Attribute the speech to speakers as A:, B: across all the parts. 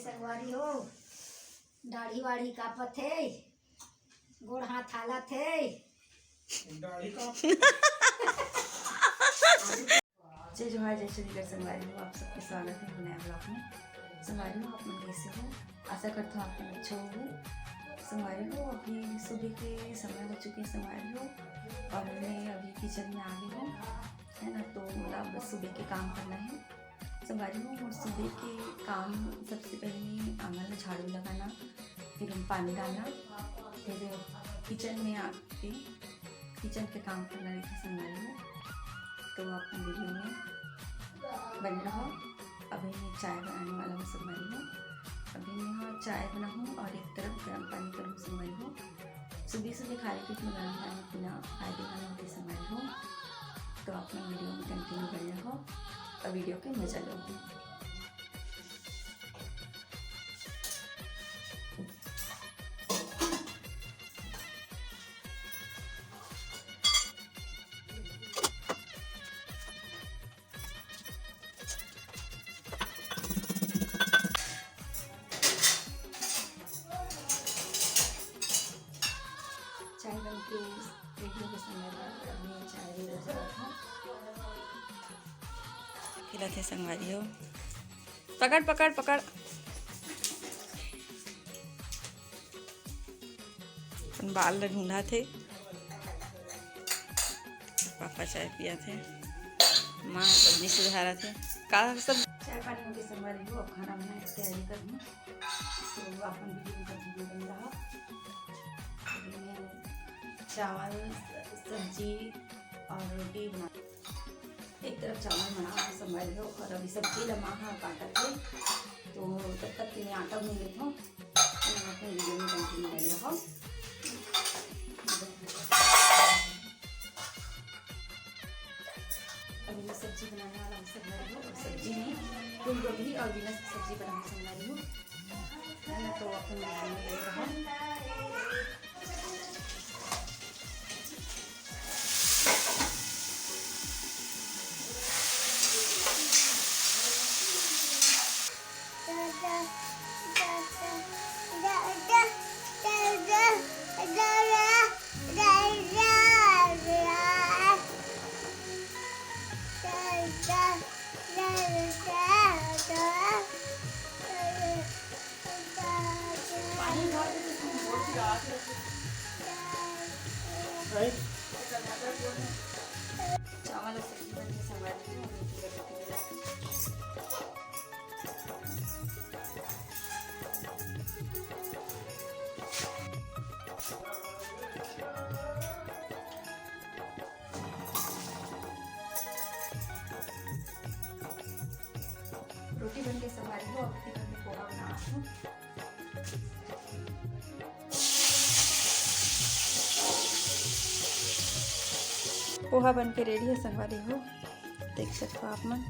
A: संगवारी हो दाढ़ी वाड़ी कापत है, गोड़ हाथ हालत है।
B: जय जोहार जय श्रीगढ़ संगवारी हो, आप सबका स्वागत है नया ब्लॉग में। संगवारी हो, आप लोग कैसे हो? आशा करता हूँ आप लोग अच्छे होंगे। संगवारी हो, अभी सुबह के समय हो चुके संगवारी हो, और मैं अभी किचन में आ गई हूँ, है ना। तो मतलब सुबह के काम करना है संगवारी हो। सुबह के काम सबसे पहले आंगन में झाड़ू लगाना, फिर पानी डालना, फिर किचन में आके किचन के काम करना रहता संगवारी हो। तो आप वीडियो में बने रहो। अभी मैं चाय बनाने वाला हूँ संगवारी हो। अभी मैं यहाँ चाय बनाऊँ और एक तरफ गर्म पानी करूँ संगवारी हो। सुबह सुबह खाली पेट में गर्म पानी पीना फायदेमंद होती संगवारी हो। तो आप लोग वीडियो में कंटिन्यू बने रहो और वीडियो के मजा लो। चाय बन के वीडियो के समय में चाय खिलाते संगवारी हो। पकड़ पकड़ पकड़। बाल ढूंढा थे, पापा चाय पिया थे, माँ सब्जी सुधारा थे। का सब चाय पानी होके संगवारी हो। अब खाना बनाने की तैयारी करूँ, तो अपन वीडियो बन रहा। चावल सब्जी और रोटी बना, एक तरफ चावल बना संभाल लो और अभी सब्जी लमा काटा थे। तो तब तक के मैं आटा भून लेता हूँ। अपने वीडियो में कंटिन्यू बन रहा। अभी मैं सब्जी बनाने वाला हूँ संभाल लो, और सब्जी में फूल गोभी और बीन्स की सब्जी बना संभाल लो। तो अपने वीडियो में बन रहा। चावल सब्जी बन के संभाल रोटी बन के संभाली हो। अभी घर में पोहा बना हूँ। पोहा बन के रेडी है संगवारी हो, देख सकते हो आप मन।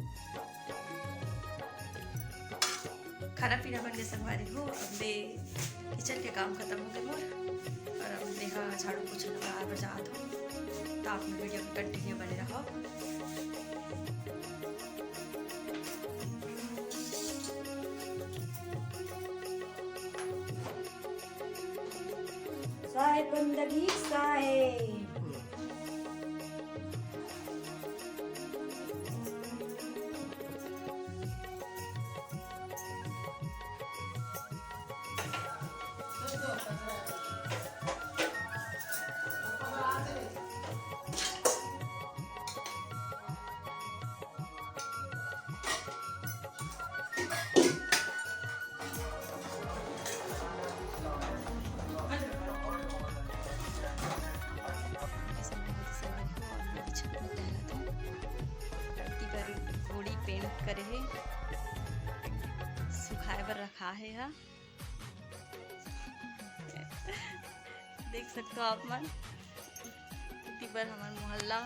B: खाना पीना बन के संगवारी हो। अब मैं किचन के काम खत्म हो गए मोर, और अब देखा झाड़ू पोछा लगा बजा दो। तो आप वीडियो में कंटिन्यू बने रहो। साहेब बंदगी साहेब। पेंट करे है, सुखाए बर रखा है हा। देख सकते हो आप मन पर हमारे मोहल्ला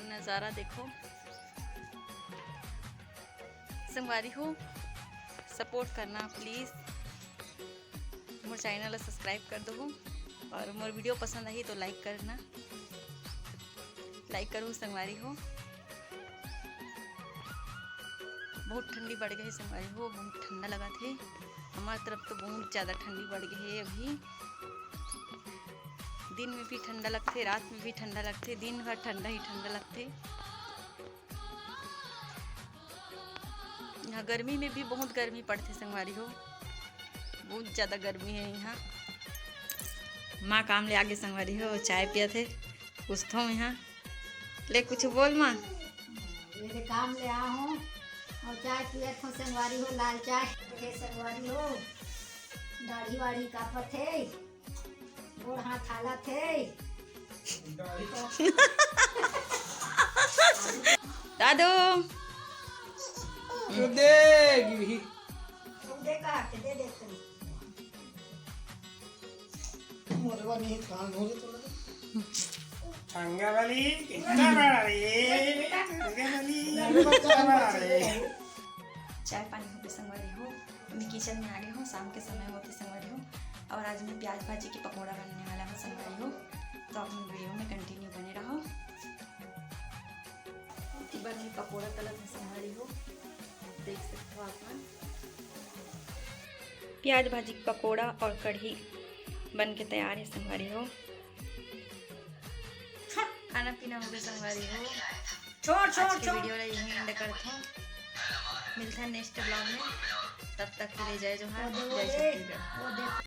B: नज़ारा देखो संगवारी हो। सपोर्ट करना प्लीज़, मोर चैनल सब्सक्राइब कर दो, और मोर वीडियो पसंद आई तो लाइक करना, लाइक करूँ संगवारी हो। बहुत ठंडी बढ़ गई संगवारी हो, बहुत ठंडा लगा थे। हमारी तरफ तो बहुत ज़्यादा ठंडी बढ़ गई है अभी। दिन में भी ठंडा लगते, रात में भी ठंडा लगते, दिन भर ठंडा ही ठंडा लगते। यहाँ गर्मी में भी बहुत गर्मी पड़ती संगवारी हो, बहुत ज़्यादा गर्मी है यहाँ। माँ काम ले आगे संगवारी हो, चाय पिया थे कुछ तो यहाँ ले, कुछ बोल माँ।
A: ये काम ले आ हूँ और चाय पिए थे संगवारी हो, लाल चाय। देखे संगवारी हो, दाढ़ी वाड़ी कापत है, गोड़ हाथ हालत है।
B: दादू
C: देगी
A: दे काट दे दे
C: मोरवा नहीं कान हो तो ठंगा वाली कितना बड़ा रे, ठंगा वाली कितना बड़ा रे।
B: चाय पानी हो गए संगवारी हो, मैं किचन में आ गई हूँ। शाम के समय होते संगवारी हो, और आज मैं प्याज भाजी की पकौड़ा बनाने वाला हूँ संगवारी हो। तो आप वीडियो में कंटिन्यू बने रहो। एक बार मैं पकौड़ा तलब है संगवारी हो, देख सकते हो आप। प्याज भाजी पकौड़ा और कढ़ी बन के तैयार है संगवारी हो। खाना पीना हो गया संगवारी हो। आज की वीडियो यहीं एंड करते हैं, मिलता है नेक्स्ट ब्लॉग में। तब तक के लिए जय जोहार, जय छत्तीसगढ़।